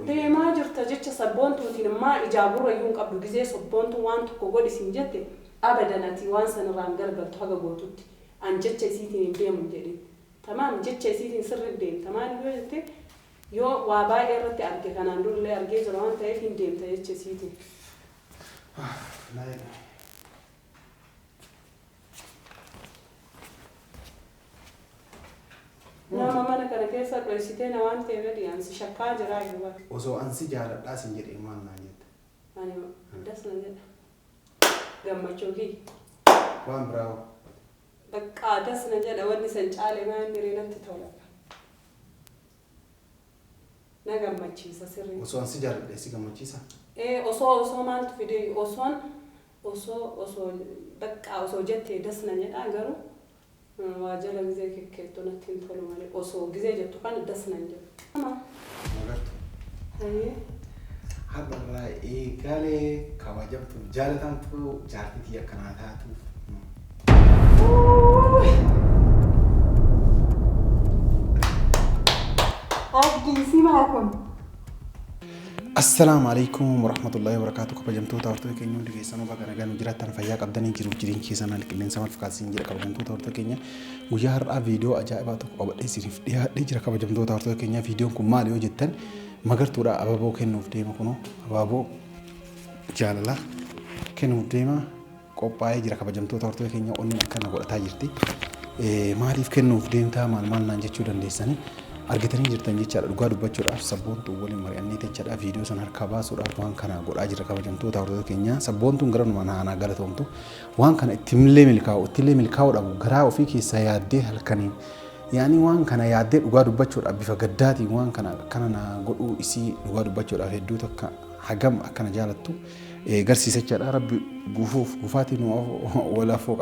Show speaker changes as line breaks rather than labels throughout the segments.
deemaa jirta jecha sabboontuutiin maa ijaaburra iyyuu hin qabdu gizee sabboontu waan tokko godhisin jette abadanati waan sanarraan gargaltu haga gootutti an jecha isiitiin hin deemu jedhe tamaam jecha isiitiin sirri deemta maal yoo jette yoo waa baay'ee irratti arge kanaan durallee argee jira waan ta'eef hin deemta jecha isiitiin. Nama mana kana keessa dhoysitee na waan ta'eef dhiyaansi shakkaa jiraa iyyuu.
Osoo ansi jaaladhaa sin jedhee maal naa jette?
Ani addas na jedha. Gammachuu kiyya.
Waan biraa hoo?
Bakka addas na jedha wanni san caalee maan diree natti tola. Na gammachiisa sirrii.
Osoo ansi jaaladhee si gammachiisa?
Osoo maaltu fide osoo bakka osoo jettee das na jedha garuu waajjala gizee kekkeettu natti hin tolu malee osoo gizee jettu kan das na jedhu.
Magartuu.
Hayyee.
Har'arraa eegalee kabajamtu jaalatamtu jaartitii akkanaa taatu.
Abdii si maakun.
Assalamu alaikum warahmatullahi wabarakatuh. Kabajamtoota hortoo keenya hundi keessanuu bakka nagaan jiraattan fayyaa qabdanii jiruuf jireenya keessan qilleensa maal fakkaatsin jira kabajamtoota hortoo keenya guyyaa har'aa viidiyoo ajaa'ibaa tokko qabadhee isiniif dhiyaadhee jira kabajamtoota hortoo keenya viidiyoon kun maal yoo jettan magartuudha ababoo kennuuf deema kunoo ababoo jaalala kennuuf deema qophaa'ee jira kabajamtoota hortoo keenya onni akkana godhataa jirti maaliif kennuuf deemtaa maal naan jechuu dandeessanii argitanii jirtan jechaadha dhugaa dubbachuudhaaf sabboontuu waliin mari'annee jechaadha viidiyoo san harkaa baasuudhaaf waan kana godhaa jira kabajamtoota hortoo keenya sabboontuun gara numaan haanaa galatoomtu waan kana ittillee milkaa'uudhaaf garaa ofii keessaa yaaddee halkaniin yaani waan kana yaaddee dhugaa dubbachuudhaaf bifa gaddaatiin waan kana na godhuu isii dhugaa dubbachuudhaaf hedduu tokko hagam akkana jaalattu garsiisachaadha rabbi gufaatii wala foo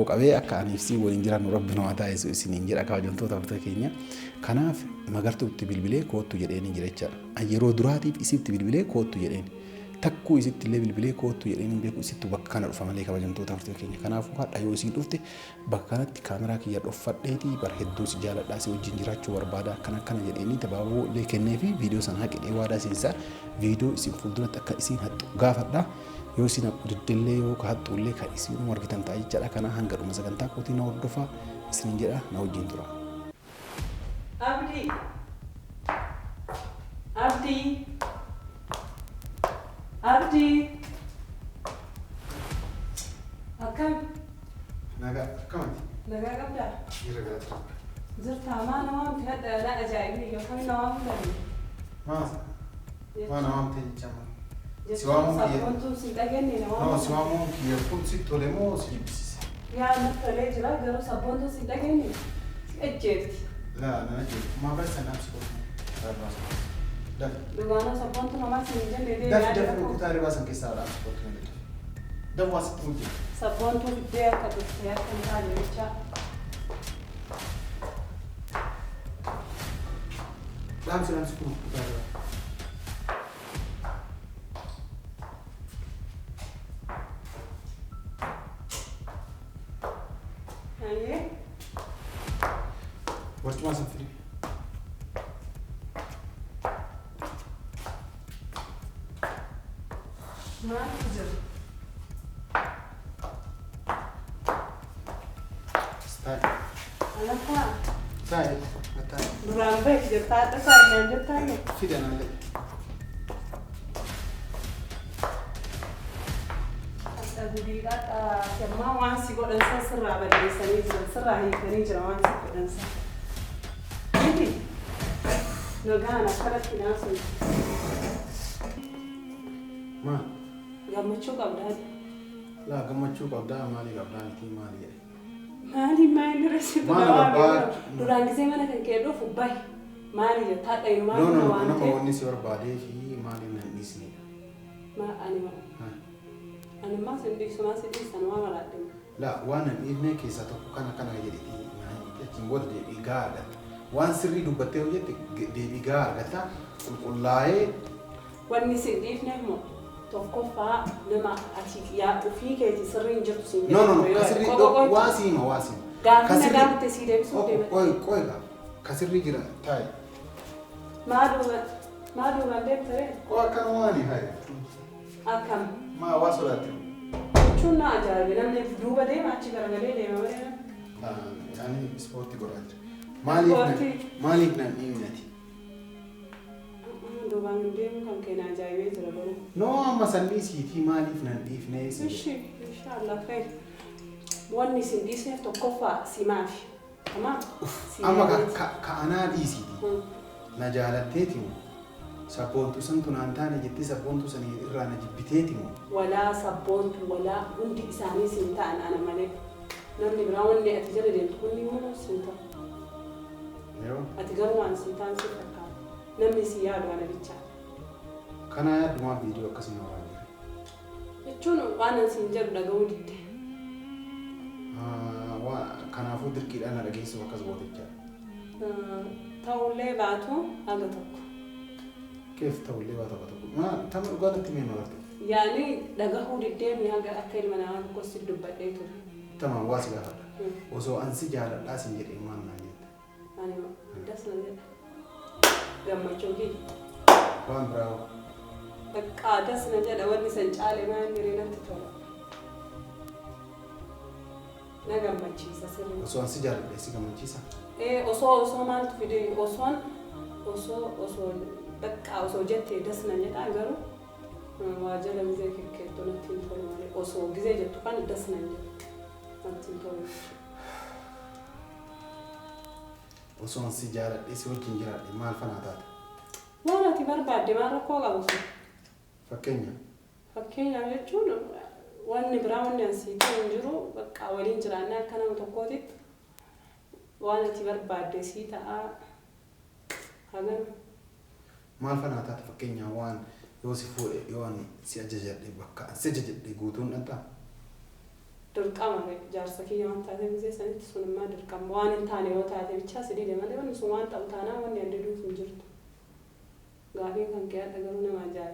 qabee akka aniifsii waliin jiran rabbi nama taasisu isiniin jedha kabajamtoota hortoo keenya kanaaf magartuutti bilbilee koottu jedheen jira jechaadha yeroo duraatiif isitti bilbilee koottu jedheen takkuu isitti illee bilbilee koottu jedheen beeku isittu bakka kana dhufa malee kabajamtoota hortoo keenya kanaafuu hadha yoo isiin dhufte bakka kanatti kaameraa kiyya dhoffadheetii bar hedduu si jaaladhaa si wajjin jiraachuu barbaada akkana jedheenii tabaaboo illee kennee fi viidiyoo sana haqidhee waadaa seensaa viidiyoo isin fuulduratti akka isiin haxxu gaafadha yoo isin diddellee yoo ka haxxullee ka isiin argitan ta'a jechaadha kana hanga dhuma sagantaa kootii na hordofaa isiniin jedha na wajjin tura.
Abdii. Akkam?
Nagaa akkamati?
Nagaa qabdaa?
Jira galatoo.
Jirtaa maa namaan fi hadda na ajaa'ibni yookaan namaan fi
Maasa? Maa namaan ta'e jechaama?
Jechuun sabboontuun si dhageenye namaan.
No, si waamuun kiyya kun si tole moo si jibbisiise?
Yaa na tolee jira garuu sabboontuun si dhageenye si ejjeetti.
Laa na ejjeetti. Maa bari sanaaf si godhu?
Dugaana sabboontu namaa si hin jenne
Daf kutaalee baasan keessaa dhaan sabboontu hin jedhu. Daf waa sitti hojii.
Sabboontuu fiddee akka dhuftee akka hin taane jecha.
Dhaamsi kun kutaalee baa.
Hayyee.
Warcumaa san fidee.
Maaltu jira? Alakaa.
Taa'e. Taa'e.
Duraan beek jirtaa adda taa'inaan jirtaani.
Fidanallee.
Akka guddiidhaa semmaa waan si godhansa sirraa balleessanii jiran sirraa hiikanii jira waan si godhansa. Miti nagaan akkanatti naasuun.
Maal?
Gammachuu qabdaa.
Laa gammachuu qabdaa maalii qabdaa miti maali jedhe.
Maali resiitu duraan gisee mana kan kee dhufu bahi maali jettaa dhayu maali waan ta'e.
Nama wanni si barbaadee fi maali nan dhiisne.
Ani maa sin dhiisu maa si dhiisan waa maraadhima.
Laa waan nan dhiifne keessaa tokko kana jedhe jechuun booda deebii gahaa argatta. Waan sirrii dubbattee hojjette deebii gahaa argatta qulqullaa'ee.
Wanni sin dhiifneef moo tokkoffaa nama ati yaadu fi keeti sirriin jirtu sin
jedhu. No, kasirrii waa siima.
Gaafina gaafate si deebisuu deemte.
Qoy kasirrii jira taa'e.
Maaluma ما دوما ديبترين
وكان واني هاي
أكم
ما وصلت
شو ناجا بنمني دوبا دي ما تشكر غلي ما وين
يعني سبورتي قرات
سبورتي.
مالك نيمتي
دوبا نديم كم كنا جايبين ترى
نو ما سنيسي في مالك ننديف نيس
إن شاء الله خير واني سنديس نفتو كفا سمافي تمام
أما كأنا ديسي نجالتيتي سبونتو سنتو نانتاني جدي سبونتو سني إرانا جبتيتي
ولا سبونتو ولا عندي إساني سنتان أنا مالك نمني براوني أتجرد تكوني مو سنتا أتجروا عن سنتان سنتا نمني سيادو أنا بيتشا
كان يا دما فيديو كسينا وراجع
يجون وانا سنجر دعوت
كان أفضل كده أنا رجيس وكذا بودجا
تولي بعتو أقطعك
كيف تولي واتقطعك ما تم قالت مين مرتب
يعني دعوه الدم يهجا أكل من أنا كوس الدب بديته
تمام واسع هذا وسو أنسي جال لا سنجر إيمان ناجد
أنا ده سنجر لما تشوفي
وان براو
ده سنجر أول نسنج على ما نرينا تطلع نعم ماتشيسا سري
وسو أنسي جال بس كم ماتشيسا
أوسو ما تفيدي أوسو أوسو جت دسنا جت أجرو واجل مزيك كتونة تنتظر مالي أوسو جزء جت كان دسنا جت تنتظر
وسو أنسي جال بس هو كينجرا ما الفنادات
ولا تبر بعد ما ركوا قبض فكينيا يجون وان براون نسيت ينجرو بقى أولين جرانا كانوا متقودين وانا تبر بعد سيتا هذا
ما الفنادات فكينيا وان يوسفو يوان سيججر بقى سيججر يقولون أنت
درقام جارسكي يوم تاتي بزي سنت سنما درقام وان تاني وتاتي بتشاس دي لما ده سوان تاوتانا وان ينددو سنجرت غافين كان كيا تغرونا ما جاي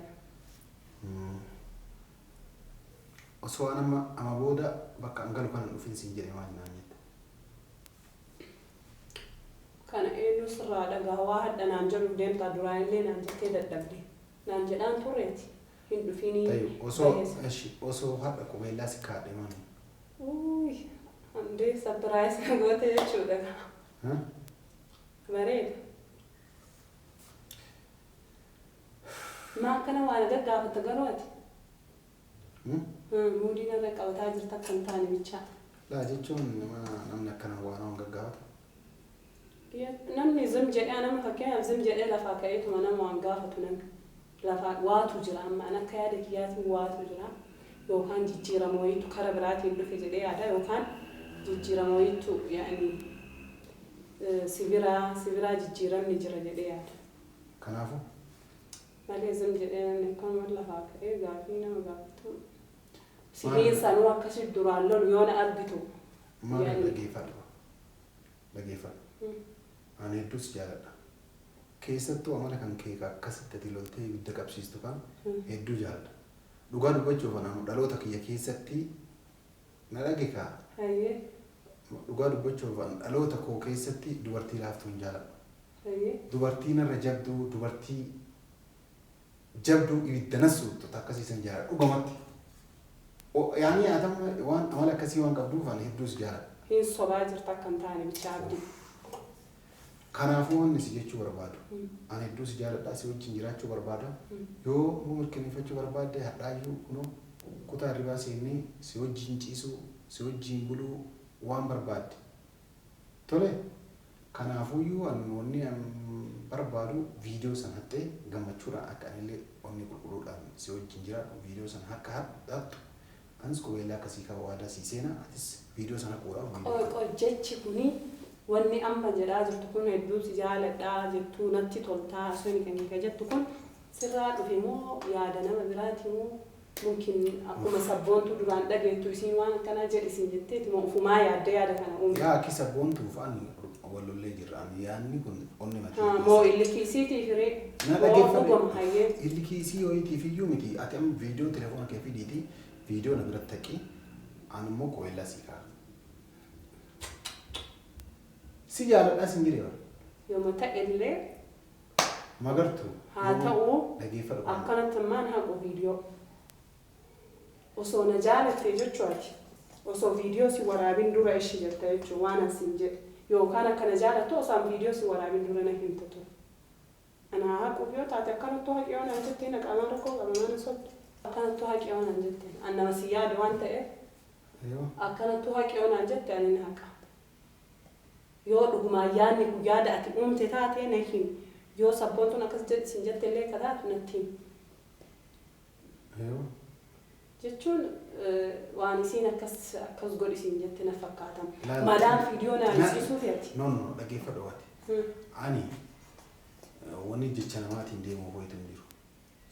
وسو أنا بودا بقى أنقل كان في سنجري ما جنانيت
كان إيه نصر على واحد أنا أنجل دين تدران لين أنجل كده دبلي نانجل أن توريتي هندو فيني
طيب وسو هذا كويلا سكاد إيماني
اوي عندي سبرايز نقولت شو ده
ها
مريض ما كان وانا قاعد تقرأت مودينا ذاك أو تاجر تكن تاني بيتشا
لا جيتون ما نمنا كنا وانا قاعد
نمني زمجة أنا ما فكينا زمجة إلا فاكيت وأنا ما قاعد تنام لا فاك واتو جرا أما أنا كيادك ياتي واتو جرا لو كان جيرا مويتو كربراتي اللي في جدي هذا لو كان جيرا مويتو يعني سيفيرا جيرا نجرا جدي هذا
كنافو
ما لازم جدي نكون ولا فاك إيه قاعدين ما قاعدتو سيفين سانوا كسر درالون يونا أربيتو
ما يعني لقيفة أنا يدوس جالنا كيستو أمانة كان كيكا كسرت تلولتي بدك أبسيستو كان يدو جالنا دوغا دبچو فنانو دالوتا كيا كيستي نلاقيكا
هاي
دوغا دبچو فن دالوتا كو كيستي دوبرتي لافتون جالا
هاي
دوبرتي نرجبدو دوبرتي جبدو يدنسو تاكسي سنجالا دوغمتي او يعني ادم وان امالا كسي وان قبدو فن هدوس جالا
هي صباجر تاكن تاني بتشابدي
kanaafuu wanni si jechuu barbaadu ani hedduu si jaaladhaa si wajjin jiraachuu barbaada yoo mirkaneeffachuu barbaadde hadhaayyuu kunoo kutaa hirribaa seennee si wajjin ciisuu si wajjin buluu waan barbaadde tole kanaafuuyyuu wanni barbaadu viidiyoo san hattee gammachuudhaan akka anillee onni qulqulluudhaan si wajjin jiraadhu viidiyoo san akka hadhaattu anis qubeellaa akkasii qaba waadaa sii seenaa atis viidiyoo sana quudhaaf
jechi kunii wanni amma jedhaa jirtu kun hedduu si jaaladhaa jettuu natti toltaa osoo hin jettu kun sirraa dhufe moo yaada nama biraati moo mungkin akkuma sabboontu duraan dhageettu isiin waan akkanaa jedhisin jetteeti moo ufumaa yaadda yaada kana uume.
Yaa akka sabboontuuf ani walollee jirra yaadni kun onni matii.
Moo illi kiisiitiif hiree.
Na dhageeffame illi kiisii ho'iitiif iyyuu miti ati amma viidiyoo telefoona kee fidiiti viidiyoo na biratti taqi ani immoo qubeellaa sii ka'a. Si jaaladhaa sin jireera.
Yooma ta'ellee
magartuu
haa ta'uu
dhageeffadhu
akkanatti maan haqu viidiyoo osoo na jaalatte jechuudha osoo viidiyoo si waraabin dura ishii jirta jechuudha waan asiin jedhe yookaan akkana jaalattu osaan viidiyoo si waraabin dura na himta ture ana haqu yoo taate akkanattu haqi yoo naan jettee na qaamaan rakkoo qabamaan soddu akkanattu haqi yoo naan jettee annama si yaade waan ta'eef akkanattu haqi yoo naan jette ani na haqa yoo dhugumaa yaadni yaada ati uumte taatee na himi yoo sabboontuun akkas sin jette illee kataatu natti himi jechuun waan isiin akkas godhisiin jette na fakkaatan maadaan viidiyoo na agarsiisuuf yatti
no dhageeffadhu waati ani wanni jecha namaatiin deemuu ho'itu hin jiru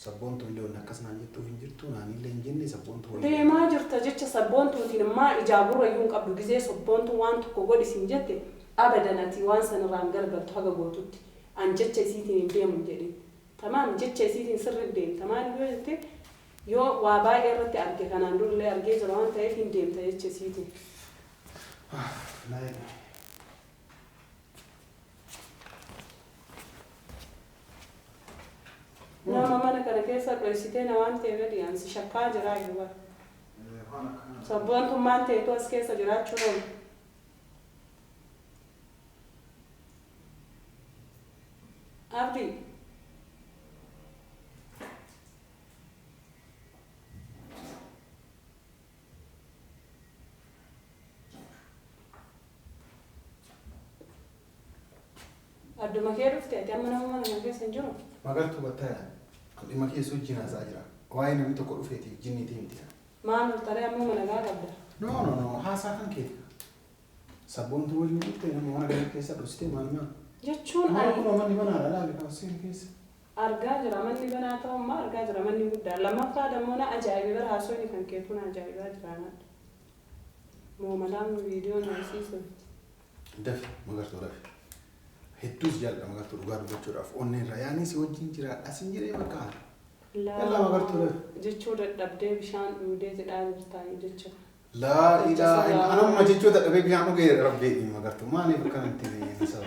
sabboontuun illee wanni akkas naan jettuuf hin jirtu naan illee hin jenne sabboontuu
deemaa jirta jecha sabboontuutiin maa ijaaburra iyyuu hin qabdu gizee sabboontuu waan tokko godhisiin jette abadan ati waan sanirraan gargaltu haga gootutti an jecha isiitiin hin deemu jedhin tamaam jecha isiitiin sirri deemta maal yoo jette yoo waa baay'ee irratti arge kanaan durallee argee jira waan ta'eef hin deemta jecha isiitiin. Nama mana kana keessa dhoksitee na waan ta'eef dhiyaansi shakkaa jiraa jiru. Sabboontummaan ta'etu as keessa jiraachuu qabu. Abdi. Adduma kee dhufte ati amma nama mana keessa hin jiru.
Magartuu battaadha. Dhimma keessa wajjin haasaa jira. Waa'ee namni tokko dhufeetiif jinniitii miti.
Maal taree amma mana gaa qabda.
No haasaa kan keeti. Sabboontuu waliin dhufte nama mana gara keessa dhufte maal maal.
Jechuun
ani kun manni banaa laali kaaseen keessa.
Argaa jira manni banaa ta'ummaa argaa jira manni guddaa lammaffaa dammoo na ajaa'iba bira haasonni kan keetu na ajaa'ibaa jiraanadha. Moo malaan viidiyoo na agarsiisu.
Dafi magartuu dafi. Hedduus jaalladha magartuu dhugaa dubbachuudhaaf onneen irraa yaani si wajjin jira asin jedhee bakka haala. Yalla magartuu dafi.
Jechuu dadhabdee bishaan dhuudee jedhaa jirtaa jecha.
Laa ilaa anamma jechuu dadhabee bishaan dhugee rabbee magartuu maaliif akkanatti nisa.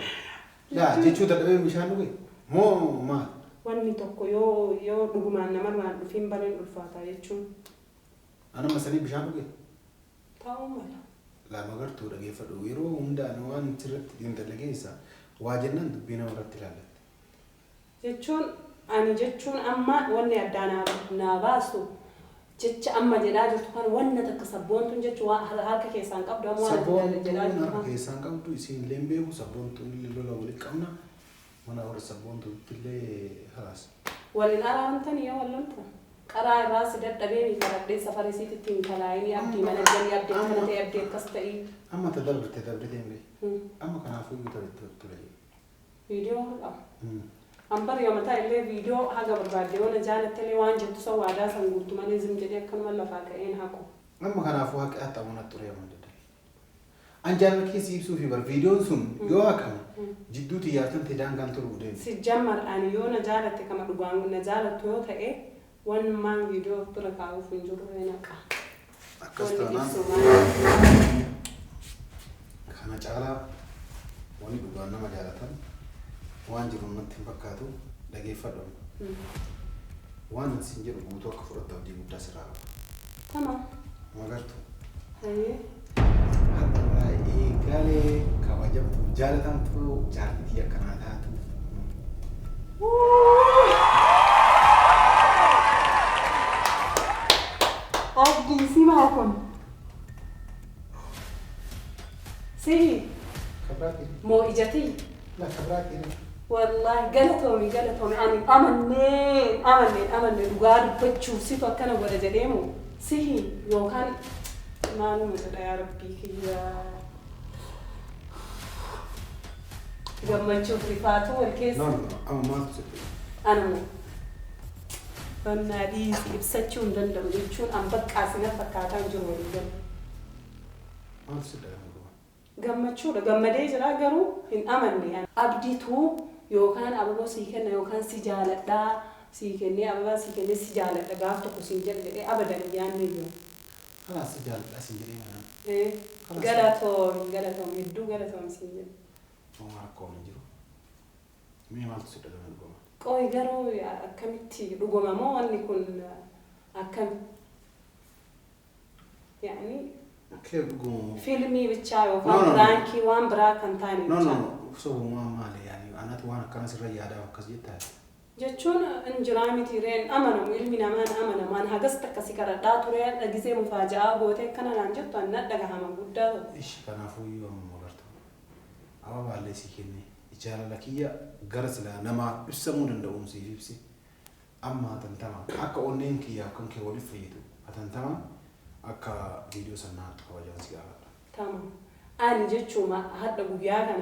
Laa jechuu dadhabee bishaan dhugee moo maal?
Wanni tokko yoo dhugumaan namarraan dhufiin baleen ulfaataa jechuun.
Anamma sanii bishaan dhugee?
Ta'uu mala.
Laa magartuu dhageeffadhu yeroo hundaan waan sirriitti diimta geessa waa jennaan dubbii nama irratti ilaallatti.
Jechuun amma wanni addaa naa baastu jecha amma jedhaa jirtu kan wanna takka sabboontuun jechuun waan harka keessaan qabdu amma waan jedhaa jirtu.
Sabboontuun harka keessaan qabdu isiin illee beeku sabboontuun illee lola waliin qabna mana warra sabboontuutti illee haas.
Waliin araaramtanii yoo walloonta qaraa irraa si dadhabee mi faradhee safara isiitti ittiin kalaayinii abdii mana jalii abdii kana ta'e abdii akkas ta'ii.
Amma dabdee hin beeku. Amma kanaafuu iyyuu ture.
Viidiyoo qaba. Ambar yoo mataa illee viidiyoo haga barbaadde waan jaalattelee waan jettu san waadaa san guutu malee zim jedhee akkanuma lafaa ka'een haqu.
Amma kanaafuu haqa haxxamuna ture amma daddabe. An jaalala keessa ibsuu fi bar viidiyoon sun yoo haqame jidduu xiyyaartan ta'e daangaan turu deemu.
Si jammar ani yoo na jaalatte kama dhugaan na jaalattu yoo ta'e waan maan viidiyoo bira kaa'uuf hin jiru naqa.
Akkas taanaan kana caalaa wanni dhugaan nama jaalatan waan jiru natti hin fakkaatu dhageeffadhu. Waan isin jedhu guutuu akka fudhattu abdii guddaa sirraa qaba.
Tamam.
Magartuu.
Hayyee.
Har'a eegalee kabajamtu jaalatamtu jaallattii akkanaa taatu.
Abdii si maa kun? Si.
Kabraati.
Moo ijatii?
La kabraati.
Wallahi galatoomii ani amannee dhugaa dubbachuuf situ akkana godha jedheemu sihi yookaan maaluma jedha yaa rabbii kiyyaa gammachuuf rifaatuu wal keessa.
Amma maaltu sitti?
Anuma bannaa dhiisi ibsachuu hin danda'u jechuun an baqqaasina fakkaataan jiru walii galu.
Maaltu sitti?
Gammachuudha gammadee jira garuu hin amanne abdiituu yookaan ababoo sii kenna yookaan si jaaladhaa sii kennee ababaa sii kennee si jaaladha gaaf tokko siin jedhe abadan yaanne jiru.
Kanaaf si jaaladhaa siin jedhee mana.
Galatoom hedduu galatoom siin jedhe.
Waan rakkoo hin jiru. Mee maaltu si dhagahame dhugamaa?
Qoy garuu akkamitti dhugumamoo wanni kun akkam yani
كيف تقول
فيلمي بتشاي وفرانكي وان براكن تاني
no no سو ما مالي يعني أنا توان كان سر يادا وكذا
جتشون انجرامي تيرين أمانة ويلمي نمان أمانة ما أنا هجست كسيكرة دا توري أجزء مفاجأة بوته كنا نانجت أن ندعها هم بودا
إيش كان فوي يوم مغرته أبا بالله سكيني جاللا كيا غرس لا نما بسمون عندهم سيفسي أما تنتما أكا أونين كيا كم كيولي فيدو أتنتما أكا فيديو سنات كواجان سيارة
تمام أنا جتشوما هذا بوجانا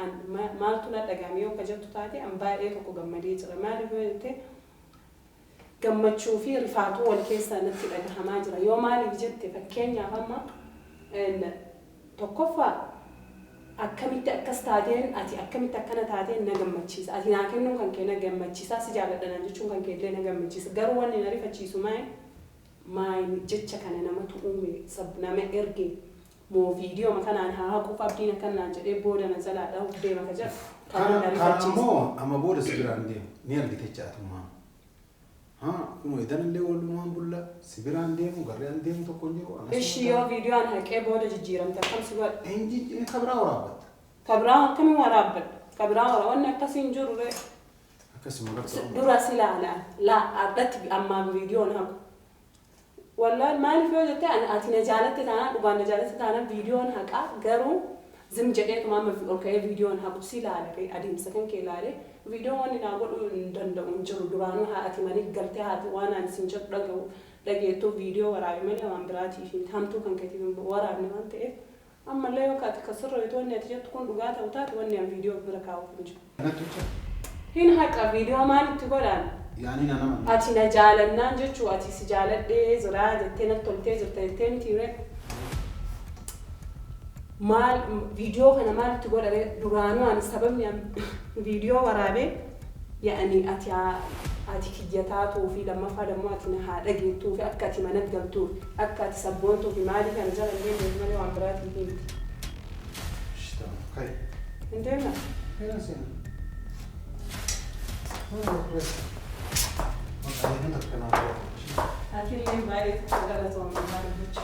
أنا ما تنا دعاميو كجت تاتي أم باي تكو جمادي ترى ما لبيته جماد تشوفي رفعتو والكيسة نتي دعها ما جرى يوم أنا بجت فكينيا هما إن تكفى أكملت أكستادين أتي أكملت أكنا تادين نجمع تشيس أتي ناكنو كان كنا نجمع تشيس أسيجابة دنا جتشون كان كنا نجمع تشيس قروان نعرف تشيسو ما جتش كان نما تقومي سب نما إرجع مو فيديو ما كان عنها هاكو فابدينا كان نجرب بودا نزل على أو بدي ما كجر
كان مو أما بودا سبيرانديم نيل بتجاتهما ها كم إذا اللي يقولوا ما بقولا سبيرانديم وقريانديم تقوليو
إيش يو فيديو عنها كيف بودا جيران تفهم سوى
إنجي خبرة ورابط
خبرة كم ورابط خبرة ورا وانا كسين جرو
كسي مغرب
دراسي لا أردت أما فيديو عنها والله ما لي فيديو تاني أتينا جالت تانا وبان جالت تانا فيديو هكا قرو زم جديد ما في أوكي فيديو هكا بسيلا على أديم سكن كيلاري فيديو وانا نقول دند ونجر درانو هاتي ماني قلتي هاتي وانا نسنجر لقيتو فيديو وراي ملي وامبراتي في تامتو كان كتير ورا نمانت إيه أما لا يوكا تكسر يتوني أتجد تكون لغات أو تات وانا فيديو بركاو فنجو هنا هكا فيديو ما نتقول
يعني أنا
أتينا جالنا جتشو أتي سجالة دي زراعة جتنا تولتي زرتين تيري مال فيديو هنا مال تقول عليه درانو عن السبب يعني فيديو ورابي يعني أتي كجيتات وفي لما فادمو أتينا هذا جيتو في أكتي ما نتقلتو أكتي سبونتو في مالي كان جال اللي مالي وعبرات البيت.
اشتغل كاي.
انتهينا.
هنا سين.
Aquí le va a ir a la zona de la